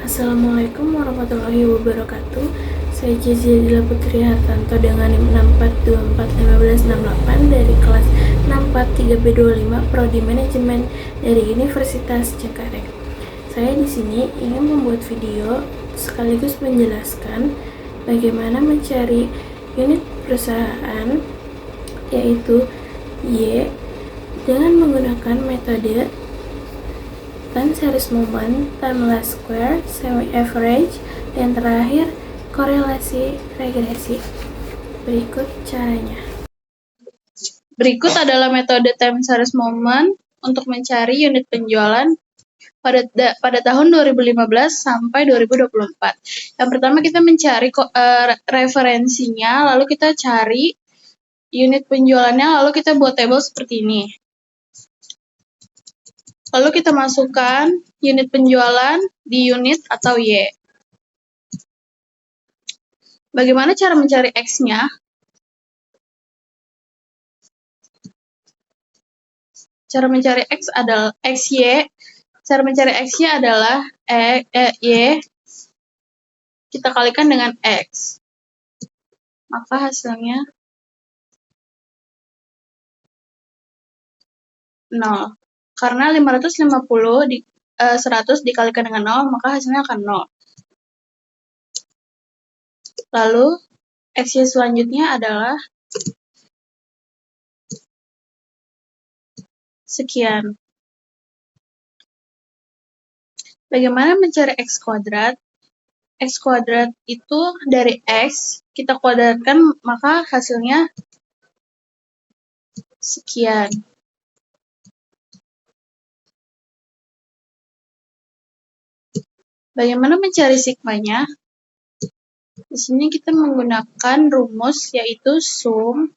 Assalamualaikum warahmatullahi wabarakatuh. Saya Jazila Putri Hartanto dengan NIM 64241568 dari kelas 643B25 Prodi Manajemen dari Universitas Cengkareng. Saya di sini ingin membuat video sekaligus menjelaskan bagaimana mencari unit perusahaan yaitu Y dengan menggunakan metode time series moment, time least square, semi average, dan terakhir korelasi regresi. Berikut caranya. Berikut adalah metode time series moment untuk mencari unit penjualan pada tahun 2015 sampai 2024. Yang pertama kita mencari referensinya, lalu kita cari unit penjualannya, lalu kita buat tabel seperti ini. Lalu kita masukkan unit penjualan di unit atau Y. Bagaimana cara mencari X-nya? Cara mencari X adalah XY. Cara mencari X-nya adalah Y kita kalikan dengan X. Maka hasilnya 0. Karena 100 dikalikan dengan 0, maka hasilnya akan 0. Lalu, X-Y selanjutnya adalah sekian. Bagaimana mencari X kuadrat? X kuadrat itu dari X, kita kuadratkan, maka hasilnya sekian. Bagaimana mencari sigmanya? Di sini kita menggunakan rumus yaitu sum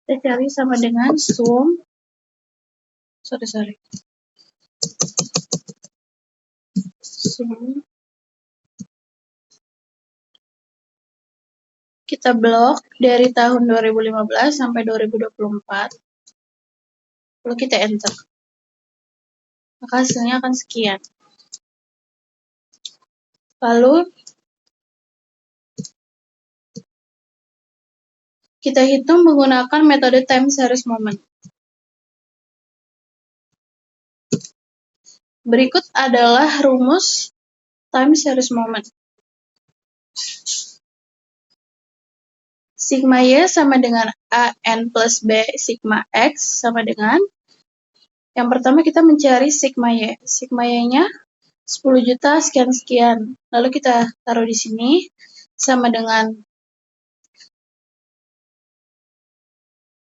kita cari sama dengan sum kita blok dari tahun 2015 sampai 2024, lalu kita enter, maka hasilnya akan sekian. Lalu kita hitung menggunakan metode time series moment. Berikut adalah rumus time series moment. Sigma Y sama dengan AN plus B sigma X sama dengan, yang pertama kita mencari sigma Y. Sigma Y-nya 10 juta sekian-sekian. Lalu kita taruh di sini sama dengan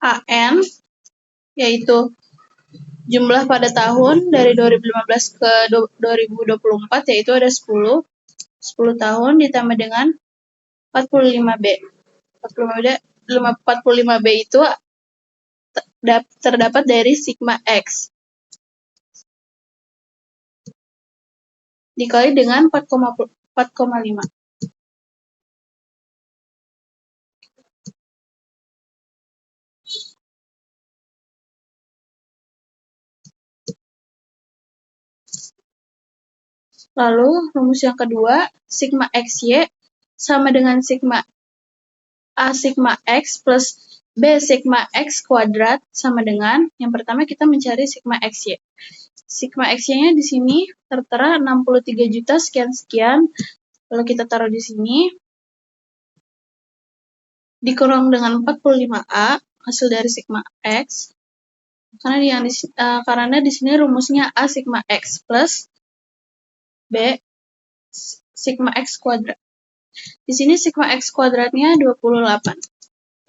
AN, yaitu jumlah pada tahun dari 2015 ke 2024, yaitu ada 10. 10 tahun ditambah dengan 45B. 45B itu terdapat dari sigma X. Dikali dengan 4,5. Lalu, rumus yang kedua, sigma XY sama dengan sigma A sigma X plus B sigma X kuadrat sama dengan, yang pertama kita mencari sigma XY. Sigma XY-nya di sini tertera 63 juta sekian-sekian, lalu kita taruh di sini, dikurang dengan 45A, hasil dari sigma X, karena di sini rumusnya A sigma X plus B sigma X kuadrat. Di sini sigma X kuadratnya 285.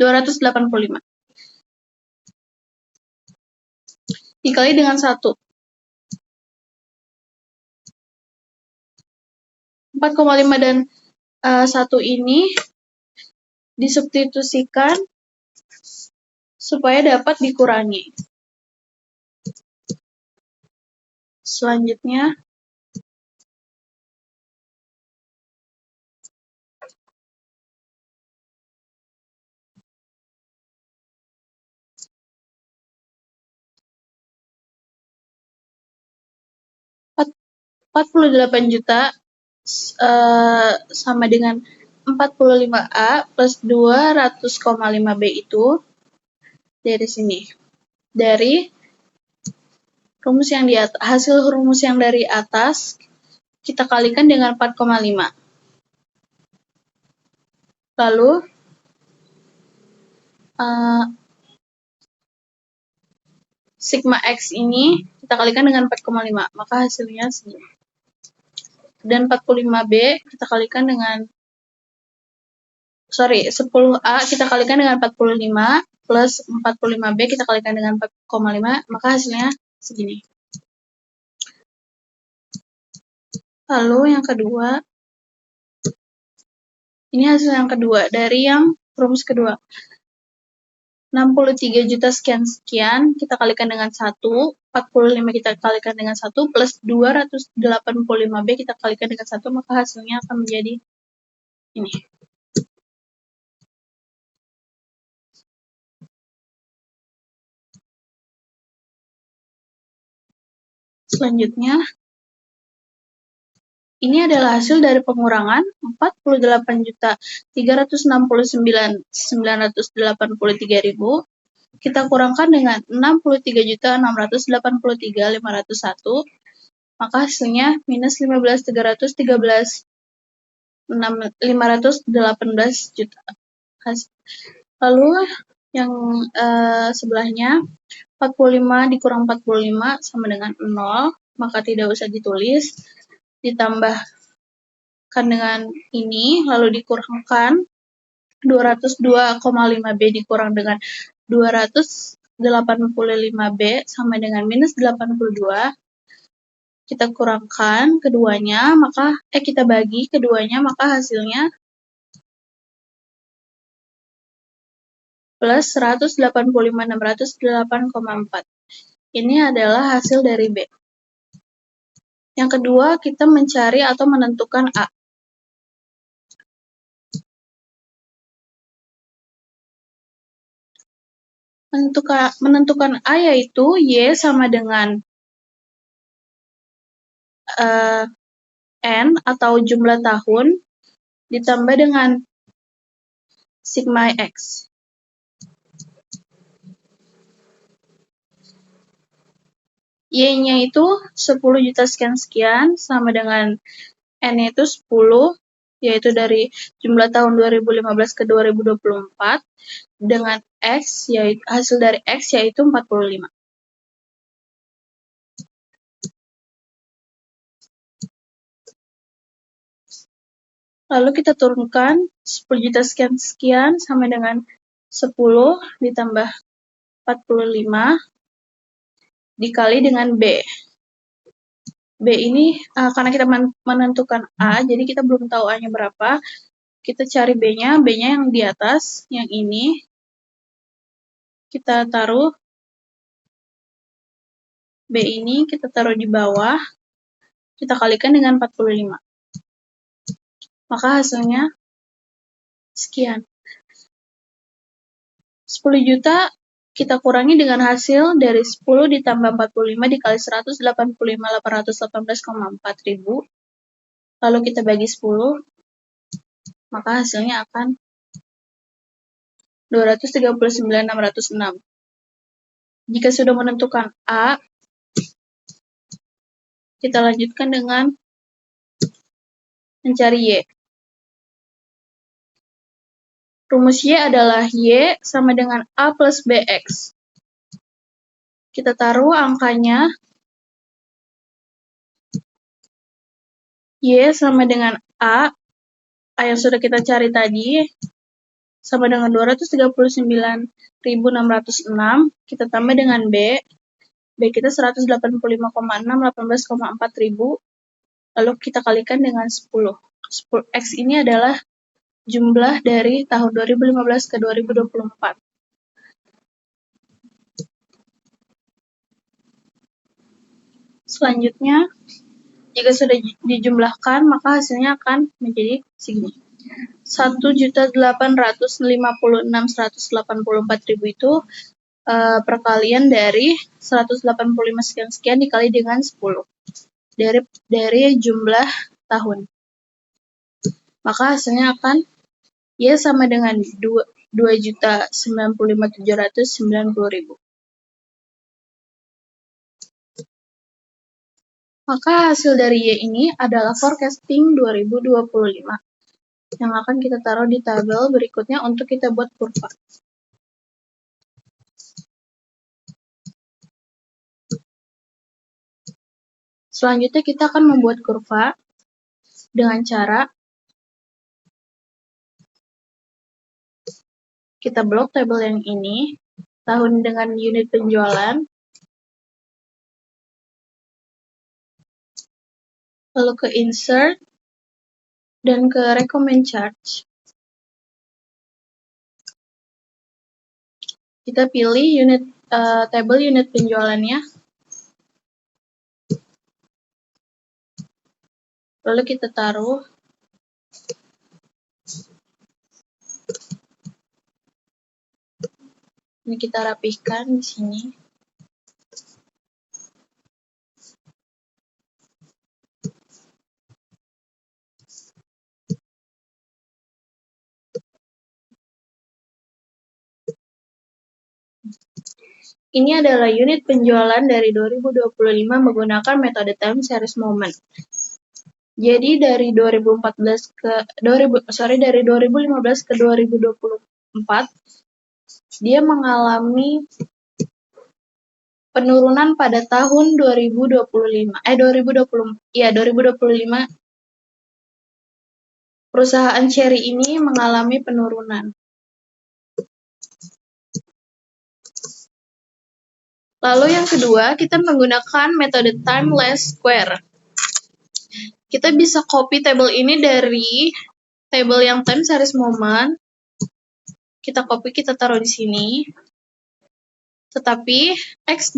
Dikali dengan 1. 4,5 dan 1 ini disubstitusikan supaya dapat dikurangi. Selanjutnya, Rp48 juta sama dengan 45A plus 200,5B itu dari sini. Dari rumus yang di atas, hasil rumus yang dari atas kita kalikan dengan 4,5. Lalu sigma X ini kita kalikan dengan 4,5, maka hasilnya segini. Dan 45B kita kalikan dengan 10A kita kalikan dengan 45 plus 45B kita kalikan dengan 4,5, maka hasilnya segini. Lalu yang kedua, ini hasil yang kedua dari yang rumus kedua. 63 juta sekian-sekian kita kalikan dengan 1, 45 kita kalikan dengan 1, plus 285B kita kalikan dengan 1, maka hasilnya akan menjadi ini. Selanjutnya, ini adalah hasil dari pengurangan 48.369.983.000 kita kurangkan dengan 63.683.501, maka hasilnya minus 15.313.518 juta. Lalu yang sebelahnya 45 dikurang 45 sama dengan 0, maka tidak usah ditulis. Ditambahkan dengan ini, lalu dikurangkan 202,5B dikurang dengan 285B sama dengan minus 82. Kita kurangkan keduanya, kita bagi keduanya, maka hasilnya plus 185.608,4. Ini adalah hasil dari B. Yang kedua, kita mencari atau menentukan A. Menentukan A yaitu Y sama dengan N atau jumlah tahun ditambah dengan sigma X. Y-nya itu 10 juta sekian-sekian sama dengan N-nya itu 10, yaitu dari jumlah tahun 2015 ke 2024, dengan X, yaitu hasil dari X yaitu 45. Lalu kita turunkan 10 juta sekian-sekian sama dengan 10 ditambah 45 dikali dengan B. B ini karena kita menentukan A, jadi kita belum tahu A-nya berapa. Kita cari B-nya, B-nya yang di atas, yang ini. Kita taruh B ini, kita taruh di bawah. Kita kalikan dengan 45. Maka hasilnya sekian. 10 juta kita kurangi dengan hasil dari 10 ditambah 45 dikali 185.818,4 ribu. Lalu kita bagi 10, maka hasilnya akan 239.606. Jika sudah menentukan A, kita lanjutkan dengan mencari Y. Rumus Y adalah Y sama dengan A plus BX. Kita taruh angkanya Y sama dengan A yang sudah kita cari tadi, sama dengan 239.606, kita tambah dengan B kita 185,618,4 ribu, lalu kita kalikan dengan 10. X ini adalah jumlah dari tahun 2015 ke 2024. Selanjutnya, jika sudah dijumlahkan, maka hasilnya akan menjadi segini. 1.856.184.000 itu perkalian dari 185 sekian-sekian dikali dengan 10 dari jumlah tahun. Maka hasilnya akan Y sama dengan 2.095.790.000. Maka hasil dari Y ini adalah forecasting 2025 yang akan kita taruh di tabel berikutnya untuk kita buat kurva. Selanjutnya kita akan membuat kurva dengan cara kita blok tabel yang ini, tahun dengan unit penjualan, lalu ke insert, dan ke recommend charge. Kita pilih tabel unit penjualannya, lalu kita taruh. Ini kita rapihkan di sini. Ini adalah unit penjualan dari 2025 menggunakan metode time series moment. Jadi dari 2015 ke 2024 dia mengalami penurunan pada tahun 2025. Perusahaan Cherry ini mengalami penurunan. Lalu yang kedua, kita menggunakan metode timeless square. Kita bisa copy tabel ini dari tabel yang time series moment. Kita copy, kita taruh di sini. Tetapi X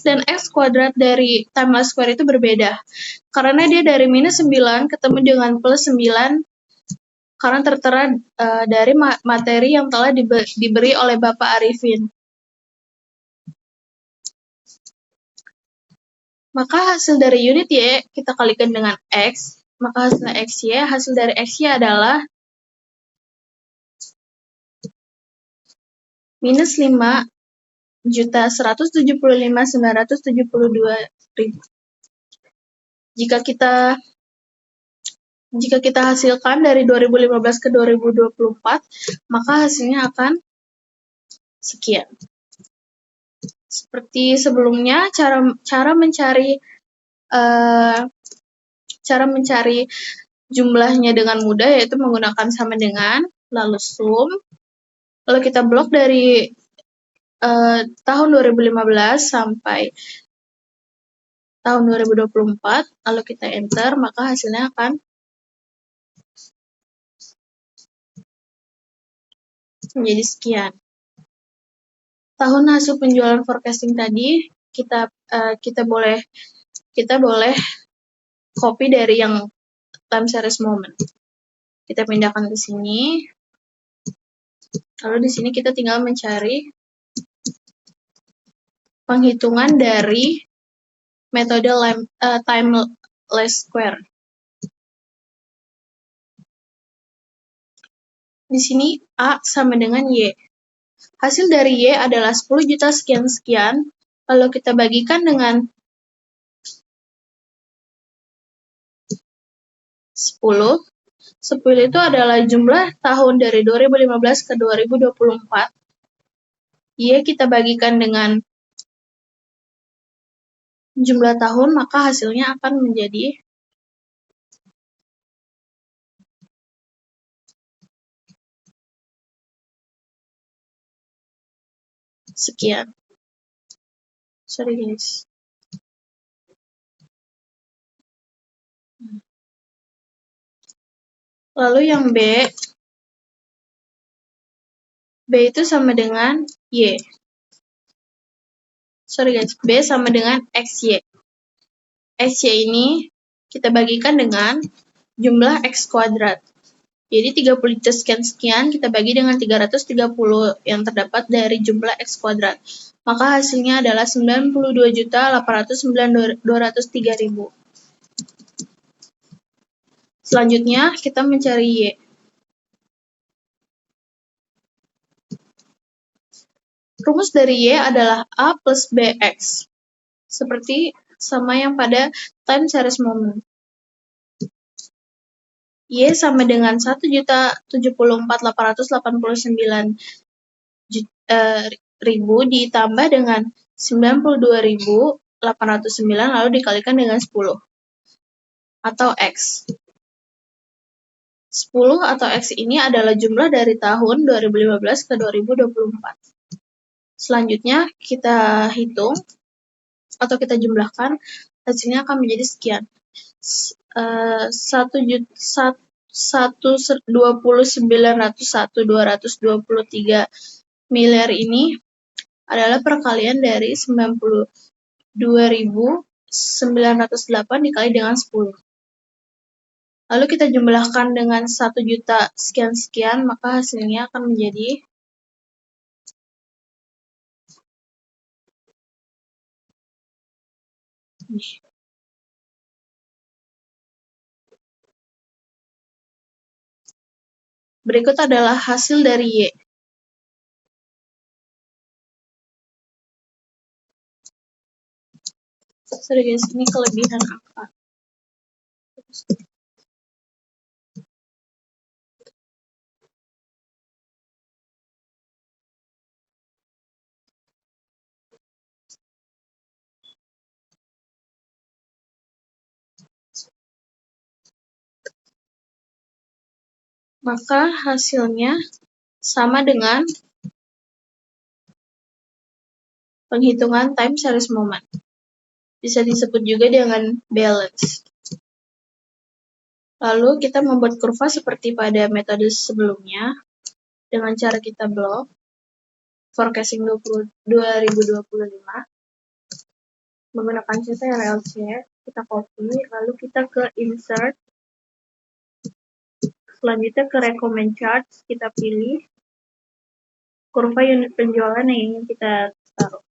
dan X kuadrat dari timeless square itu berbeda. Karena dia dari minus 9 ketemu dengan plus 9 karena tertera dari materi yang telah diberi oleh Bapak Arifin. Maka hasil dari unit Y kita kalikan dengan X, maka hasil dari XY adalah minus 5.175.972.000. Jika kita hasilkan dari 2015 ke 2024, maka hasilnya akan sekian. Seperti sebelumnya, cara mencari jumlahnya dengan mudah yaitu menggunakan sama dengan, lalu sum, lalu kita blok dari tahun 2015 sampai tahun 2024, lalu kita enter, maka hasilnya akan menjadi sekian. Tahun hasil penjualan forecasting tadi kita boleh copy dari yang time series moment. Kita pindahkan ke sini. Lalu di sini kita tinggal mencari penghitungan dari metode timeless square. Di sini A sama dengan Y. Hasil dari Y adalah 10 juta sekian-sekian, lalu kita bagikan dengan 10. 10 itu adalah jumlah tahun dari 2015 ke 2024. Y kita bagikan dengan jumlah tahun, maka hasilnya akan menjadi sekian. Sorry guys. Lalu yang B itu sama dengan Y. Sorry guys, B sama dengan XY. XY ini kita bagikan dengan jumlah X kuadrat. Jadi 30 juta sekian-sekian kita bagi dengan 330 yang terdapat dari jumlah X kuadrat. Maka hasilnya adalah 92.809.203.000. Selanjutnya kita mencari Y. Rumus dari Y adalah A plus BX. Seperti sama yang pada time series moment. Y sama dengan 1.074.889.000 ditambah dengan 92.809 lalu dikalikan dengan 10 atau X. 10 atau X ini adalah jumlah dari tahun 2015 ke 2024. Selanjutnya kita hitung atau kita jumlahkan, hasilnya akan menjadi sekian. 12901.223 miliar ini adalah perkalian dari 92.908 dikali dengan 10. Lalu kita jumlahkan dengan 1 juta sekian-sekian, maka hasilnya akan menjadi berikut adalah hasil dari Y. Sorry guys, ini kelebihan angka. Maka hasilnya sama dengan penghitungan time series moment. Bisa disebut juga dengan balance. Lalu kita membuat kurva seperti pada metode sebelumnya dengan cara kita blok forecasting 2025 menggunakan CTRL-C, kita copy, lalu kita ke insert, selanjutnya ke recommend chart, kita pilih kurva unit penjualan yang ingin kita taruh.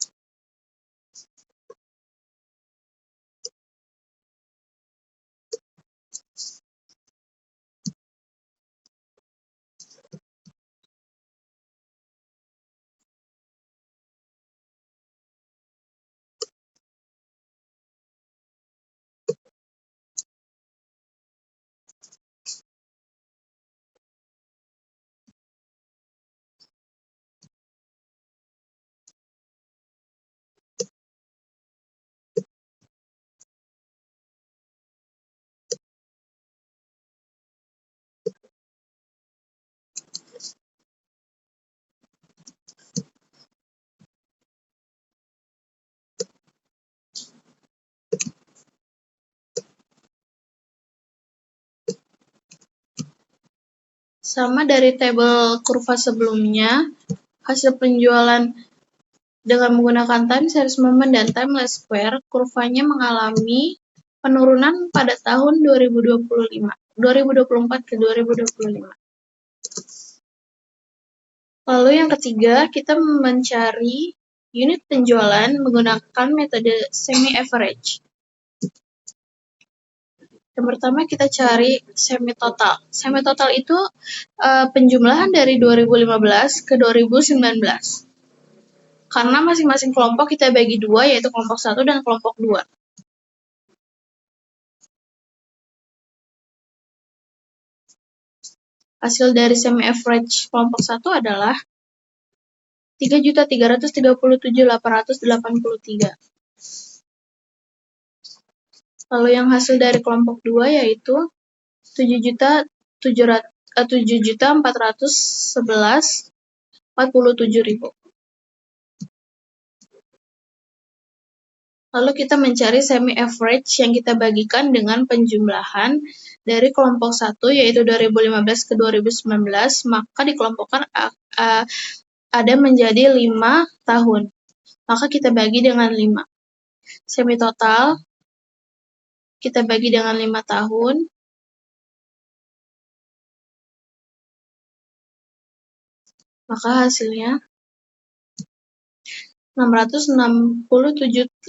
Sama dari tabel kurva sebelumnya, hasil penjualan dengan menggunakan time series moment dan time least square, kurvanya mengalami penurunan pada tahun 2024 ke 2025. Lalu yang ketiga, kita mencari unit penjualan menggunakan metode semi-average. Yang pertama kita cari semi-total. Semi-total itu penjumlahan dari 2015 ke 2019. Karena masing-masing kelompok kita bagi dua, yaitu kelompok 1 dan kelompok 2. Hasil dari semi-average kelompok 1 adalah 3.337.883. Lalu yang hasil dari kelompok 2 yaitu 7.411.47.000. Lalu kita mencari semi-average yang kita bagikan dengan penjumlahan dari kelompok 1 yaitu 2015 ke 2019, maka dikelompokkan ada menjadi 5 tahun. Maka kita bagi dengan 5. Semi total kita bagi dengan 5 tahun, maka hasilnya 667.577.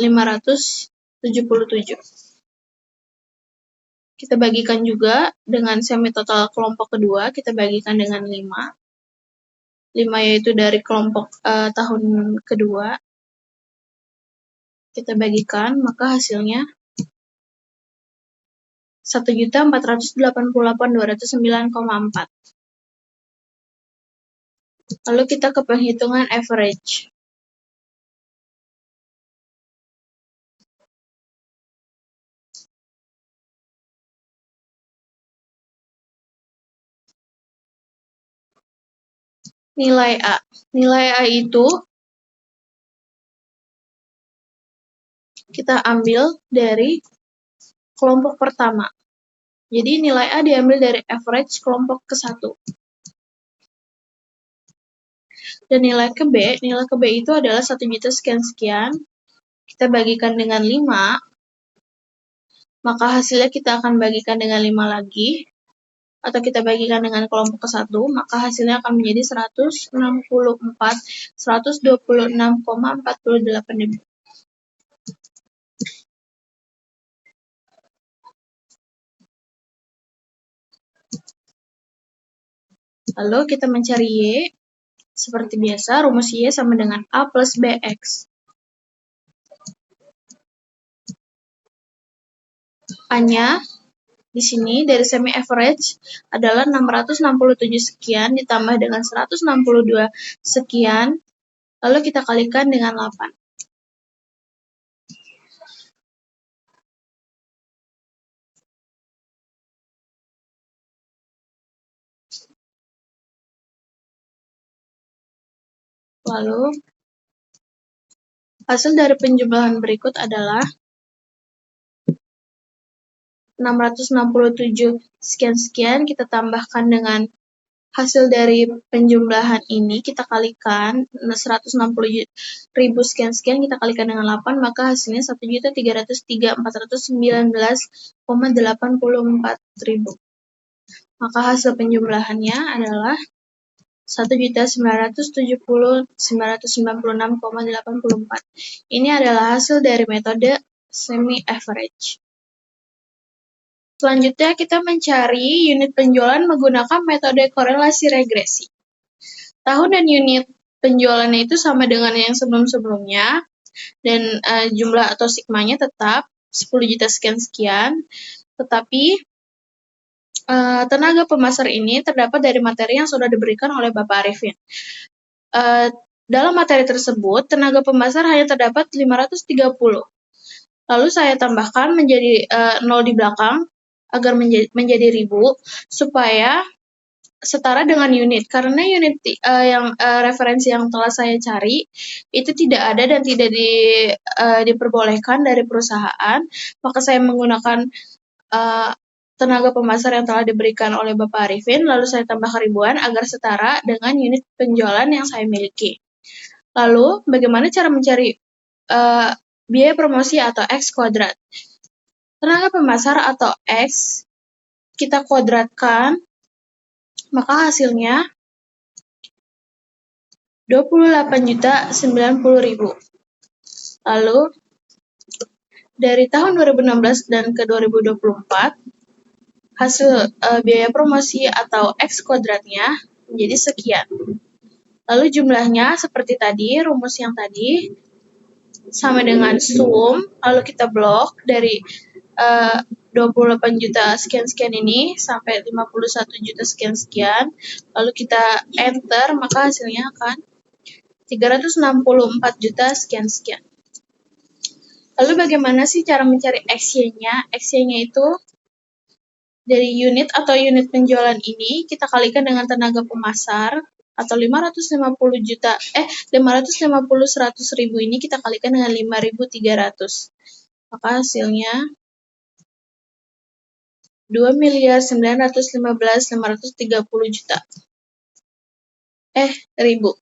Kita bagikan juga dengan semi total kelompok kedua, kita bagikan dengan 5. 5 yaitu dari kelompok tahun kedua. Kita bagikan, maka hasilnya 1.488.209,4. Lalu kita ke penghitungan average. Nilai A. Nilai A itu kita ambil dari kelompok pertama. Jadi nilai A diambil dari average kelompok ke-1. Dan nilai ke B itu adalah 1 juta sekian-sekian. Kita bagikan dengan 5, maka hasilnya kita akan bagikan dengan 5 lagi. Atau kita bagikan dengan kelompok ke-1, maka hasilnya akan menjadi 126,48 ribu. Lalu kita mencari Y. Seperti biasa, rumus Y sama dengan A plus BX. A-nya di sini dari semi average adalah 667 sekian ditambah dengan 162 sekian, lalu kita kalikan dengan 8. Lalu hasil dari penjumlahan berikut adalah 667 sekian-sekian, kita tambahkan dengan hasil dari penjumlahan ini, kita kalikan 160.000 sekian-sekian, kita kalikan dengan 8, maka hasilnya 1.303.419,84 ribu. Maka hasil penjumlahannya adalah 1.970.996,84. Ini adalah hasil dari metode semi-average. Selanjutnya kita mencari unit penjualan menggunakan metode korelasi regresi. Tahun dan unit penjualannya itu sama dengan yang sebelum-sebelumnya, dan jumlah atau sigmanya tetap 10 juta sekian-sekian, tetapi tenaga pemasar ini terdapat dari materi yang sudah diberikan oleh Bapak Arifin. Dalam materi tersebut, tenaga pemasar hanya terdapat 530. Lalu saya tambahkan menjadi 0 di belakang, agar menjadi ribu, supaya setara dengan unit. Karena unit referensi yang telah saya cari, itu tidak ada dan tidak diperbolehkan dari perusahaan, maka saya menggunakan tenaga pemasar yang telah diberikan oleh Bapak Arifin, lalu saya tambahkan ribuan agar setara dengan unit penjualan yang saya miliki. Lalu, bagaimana cara mencari biaya promosi atau X kuadrat? Tenaga pemasar atau X kita kuadratkan, maka hasilnya 28.090.000. Lalu, dari tahun 2016 dan ke 2024, hasil biaya promosi atau X kuadratnya menjadi sekian. Lalu jumlahnya seperti tadi, rumus yang tadi, sama dengan sum, lalu kita blok dari 28 juta sekian-sekian ini sampai 51 juta sekian-sekian, lalu kita enter, maka hasilnya akan 364 juta sekian-sekian. Lalu bagaimana sih cara mencari XY-nya? XY-nya itu dari unit atau unit penjualan ini kita kalikan dengan tenaga pemasar atau 550 100 ribu ini kita kalikan dengan 5.300. Maka hasilnya 2.915.530 ribu.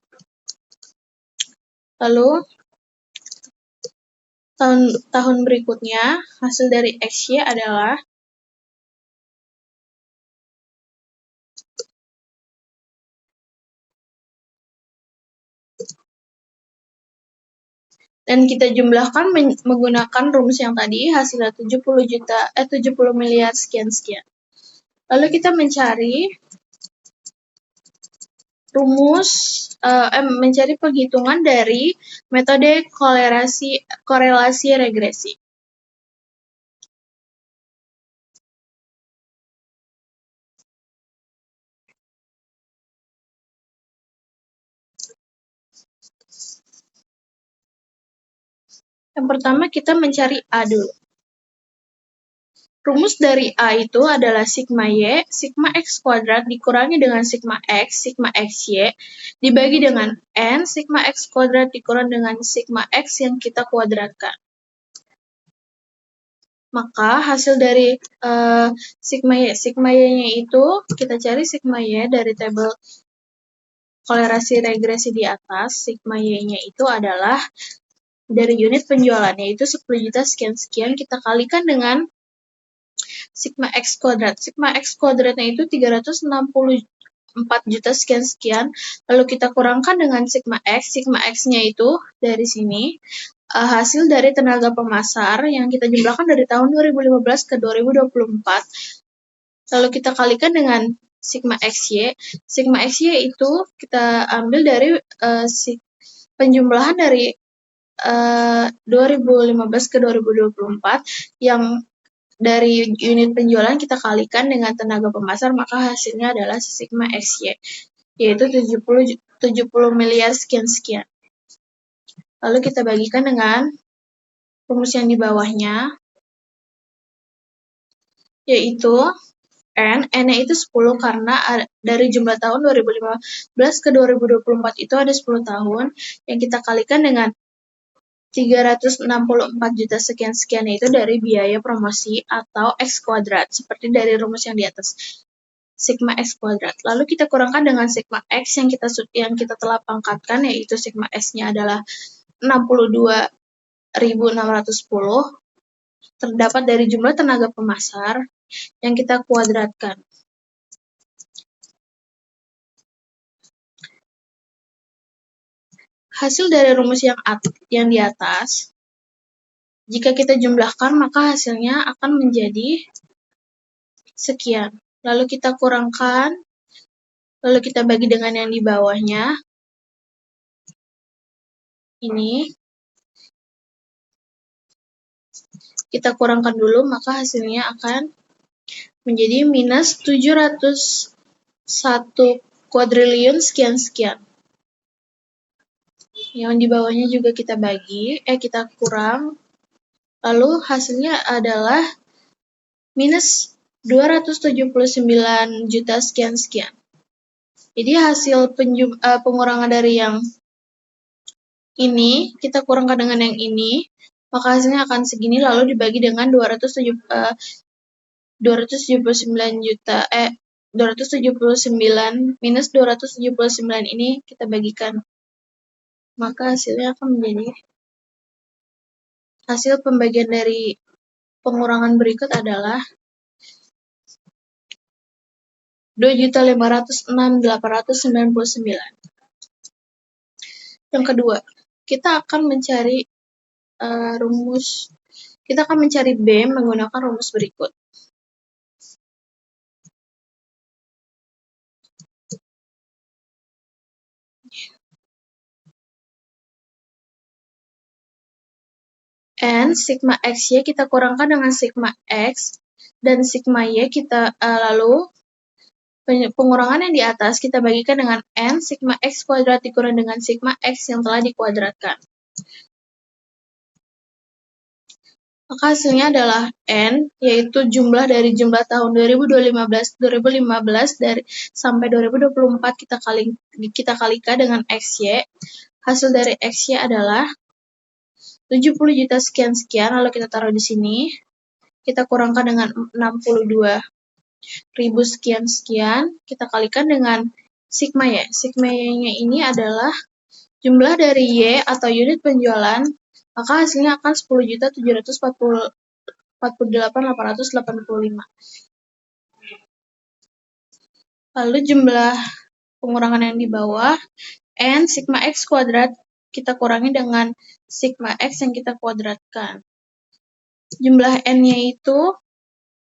Lalu tahun berikutnya, hasil dari XY adalah dan kita jumlahkan menggunakan rumus yang tadi, hasilnya 70 miliar sekian-sekian. Lalu kita mencari mencari penghitungan dari metode korelasi regresi. Yang pertama kita mencari A dulu. Rumus dari A itu adalah sigma Y, sigma X kuadrat dikurangi dengan sigma XY, dibagi dengan N, sigma X kuadrat dikurangi dengan sigma X yang kita kuadratkan. Maka hasil dari sigma Y-nya itu, kita cari sigma Y dari tabel korelasi regresi di atas. Sigma Y-nya itu adalah dari unit penjualan, yaitu 10 juta sekian-sekian, kita kalikan dengan sigma X kuadrat. Sigma X kuadratnya itu 364 juta sekian-sekian, lalu kita kurangkan dengan sigma X. Sigma X-nya itu dari sini, hasil dari tenaga pemasar yang kita jumlahkan dari tahun 2015 ke 2024, lalu kita kalikan dengan sigma XY. Sigma XY itu kita ambil dari penjumlahan dari 2015 ke 2024 yang dari unit penjualan kita kalikan dengan tenaga pemasar, maka hasilnya adalah sigma XY, yaitu 70 miliar sekian-sekian. Lalu kita bagikan dengan rumus yang di bawahnya, yaitu N-nya itu 10 karena dari jumlah tahun 2015 ke 2024 itu ada 10 tahun, yang kita kalikan dengan 364 juta sekian-sekian itu dari biaya promosi atau X kuadrat, seperti dari rumus yang di atas, sigma X kuadrat. Lalu kita kurangkan dengan sigma X yang kita telah pangkatkan, yaitu sigma S-nya adalah 62.610, terdapat dari jumlah tenaga pemasar yang kita kuadratkan. Hasil dari rumus yang di atas, jika kita jumlahkan, maka hasilnya akan menjadi sekian. Lalu kita kurangkan, lalu kita bagi dengan yang di bawahnya. Ini. Kita kurangkan dulu, maka hasilnya akan menjadi minus 701 kuadriliun sekian-sekian. Yang di bawahnya juga kita kita kurang. Lalu hasilnya adalah minus 279 juta sekian-sekian. Jadi hasil pengurangan dari yang ini, kita kurangkan dengan yang ini, maka hasilnya akan segini, lalu dibagi dengan 279 minus 279 ini kita bagikan. Maka hasilnya akan menjadi, hasil pembagian dari pengurangan berikut adalah 2.506.899. Yang kedua, kita akan mencari B menggunakan rumus berikut. N, sigma XY kita kurangkan dengan sigma X, dan sigma Y kita lalu pengurangan yang di atas kita bagikan dengan N, sigma X kuadrat dikurangi dengan sigma X yang telah dikuadratkan. Maka hasilnya adalah N, yaitu jumlah dari jumlah tahun 2015 sampai 2024 kita kalikan dengan XY. Hasil dari XY adalah 70 juta sekian-sekian, lalu kita taruh di sini. Kita kurangkan dengan 62.000 sekian-sekian, kita kalikan dengan sigma Y. Sigma Y-nya ini adalah jumlah dari Y atau unit penjualan Maka hasilnya akan 10.748.885. Lalu jumlah pengurangan yang di bawah, N sigma X kuadrat kita kurangi dengan sigma X yang kita kuadratkan. Jumlah N-nya itu,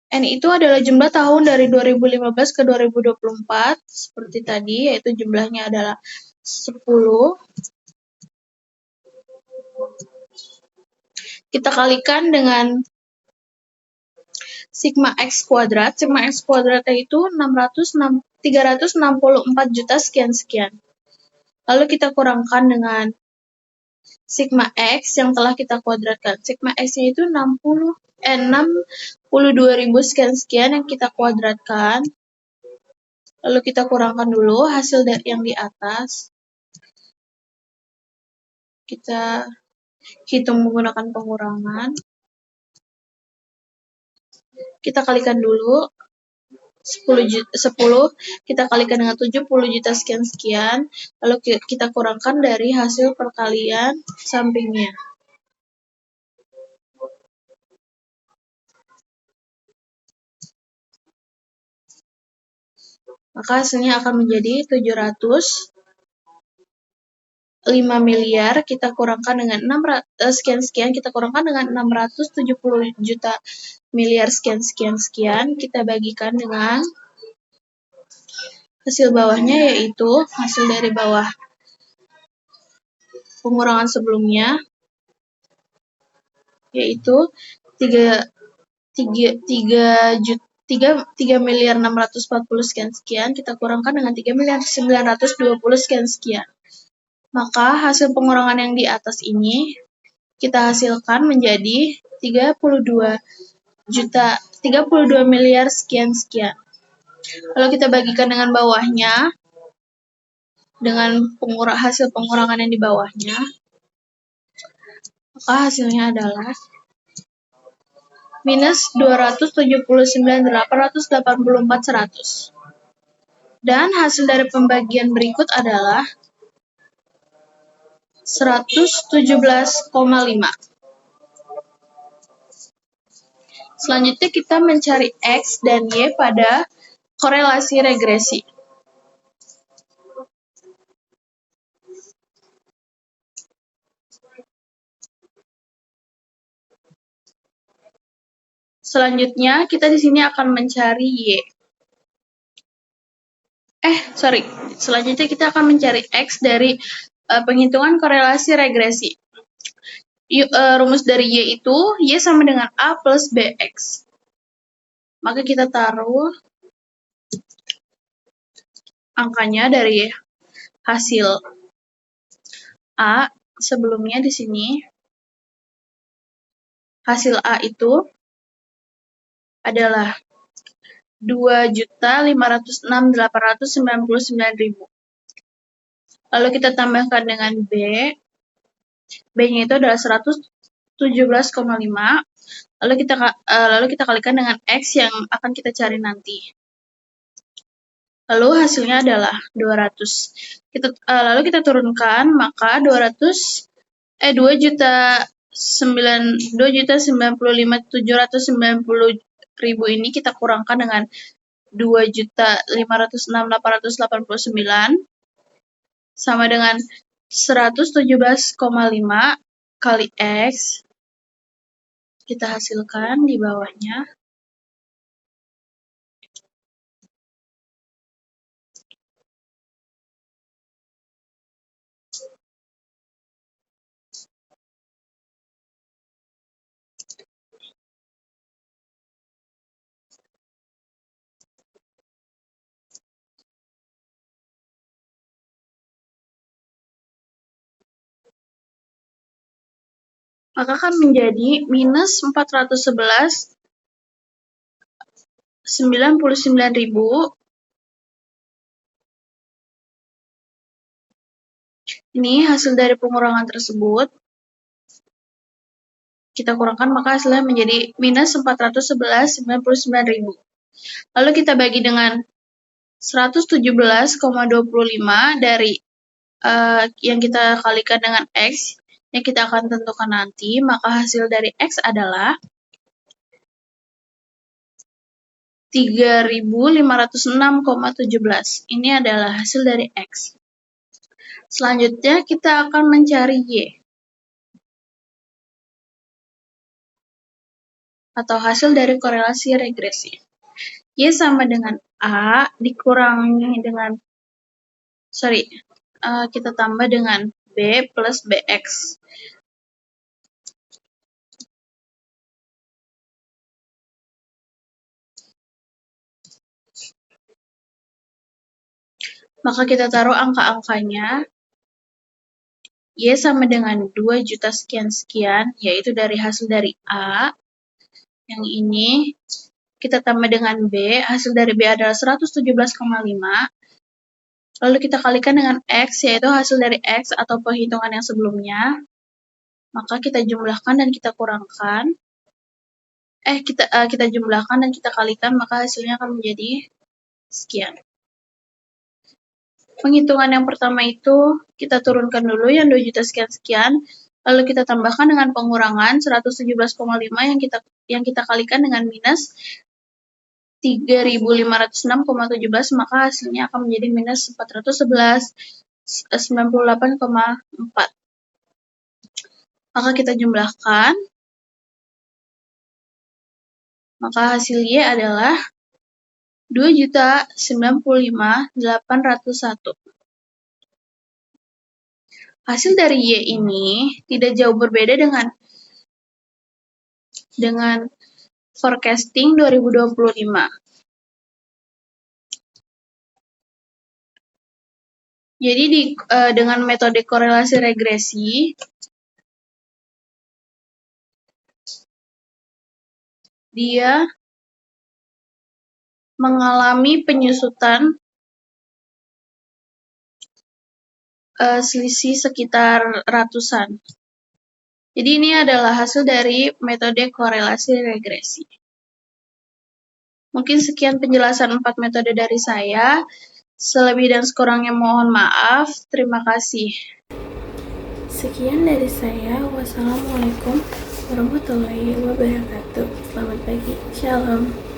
N itu adalah jumlah tahun dari 2015 ke 2024, seperti tadi, yaitu jumlahnya adalah 10. Kita kalikan dengan sigma X kuadrat. Sigma X kuadratnya itu 364 juta sekian-sekian. Lalu kita kurangkan dengan sigma X yang telah kita kuadratkan. Sigma X-nya itu 62.000 sekian-sekian yang kita kuadratkan. Lalu kita kurangkan dulu hasil dari yang di atas. Kita hitung menggunakan pengurangan. Kita kalikan dulu. 10 kita kalikan dengan 70 juta sekian-sekian. Lalu kita kurangkan dari hasil perkalian sampingnya. Maka hasilnya akan menjadi 705 miliar, kita kurangkan dengan sekian-sekian, kita kurangkan dengan 670 juta miliar sekian-sekian, kita bagikan dengan hasil bawahnya, yaitu hasil dari bawah pengurangan sebelumnya, yaitu 3.640 sekian-sekian, kita kurangkan dengan 3.920 sekian-sekian. Maka hasil pengurangan yang di atas ini kita hasilkan menjadi 32 miliar sekian-sekian. Lalu kita bagikan dengan bawahnya, dengan hasil pengurangan yang di bawahnya, maka hasilnya adalah minus 279.884.100. Dan hasil dari pembagian berikut adalah 117,5. Selanjutnya kita mencari X dan Y pada korelasi regresi. Selanjutnya kita di sini akan mencari Y. Selanjutnya kita akan mencari X dari penghitungan korelasi regresi. Rumus dari Y itu, Y sama dengan A plus BX. Maka kita taruh angkanya dari hasil A sebelumnya di sini. Hasil A itu adalah 2.506.899.000. Lalu kita tambahkan dengan B. B-nya itu adalah 117,5. Lalu kita kalikan dengan X yang akan kita cari nanti. Lalu hasilnya adalah 200. Lalu kita turunkan, maka 2.095.790.000 ini kita kurangkan dengan 2.506.889 sama dengan 117,5 kali X. Kita hasilkan di bawahnya. Maka akan menjadi minus 411.99.000. Ini hasil dari pengurangan tersebut. Kita kurangkan, maka hasilnya menjadi minus 411.99.000. Lalu kita bagi dengan 117,25 dari yang kita kalikan dengan X, yang kita akan tentukan nanti, maka hasil dari X adalah 3.506,17. Ini adalah hasil dari X. Selanjutnya, kita akan mencari Y, atau hasil dari korelasi regresi. Y sama dengan A dikurangi dengan, kita tambah dengan B plus BX. Maka kita taruh angka-angkanya. Y sama dengan 2 juta sekian-sekian, yaitu dari hasil dari A. Yang ini kita tambah dengan B, hasil dari B adalah 117,5. Lalu kita kalikan dengan X, yaitu hasil dari X atau perhitungan yang sebelumnya. Maka kita jumlahkan dan kita kurangkan. Kita jumlahkan dan kita kalikan, maka hasilnya akan menjadi sekian. Penghitungan yang pertama itu kita turunkan dulu yang 2 juta sekian-sekian, lalu kita tambahkan dengan pengurangan 117,5 yang kita kalikan dengan minus 3.506,17, maka hasilnya akan menjadi minus 411,98,4. Maka kita jumlahkan, maka hasil Y adalah 2.095.801. Hasil dari Y ini tidak jauh berbeda dengan forecasting 2025. Jadi dengan metode korelasi regresi, dia mengalami penyusutan selisih sekitar ratusan. Jadi ini adalah hasil dari metode korelasi regresi. Mungkin sekian penjelasan 4 metode dari saya. Selebih dan sekurangnya mohon maaf. Terima kasih. Sekian dari saya. Wassalamualaikum warahmatullahi wabarakatuh. Selamat pagi. Shalom.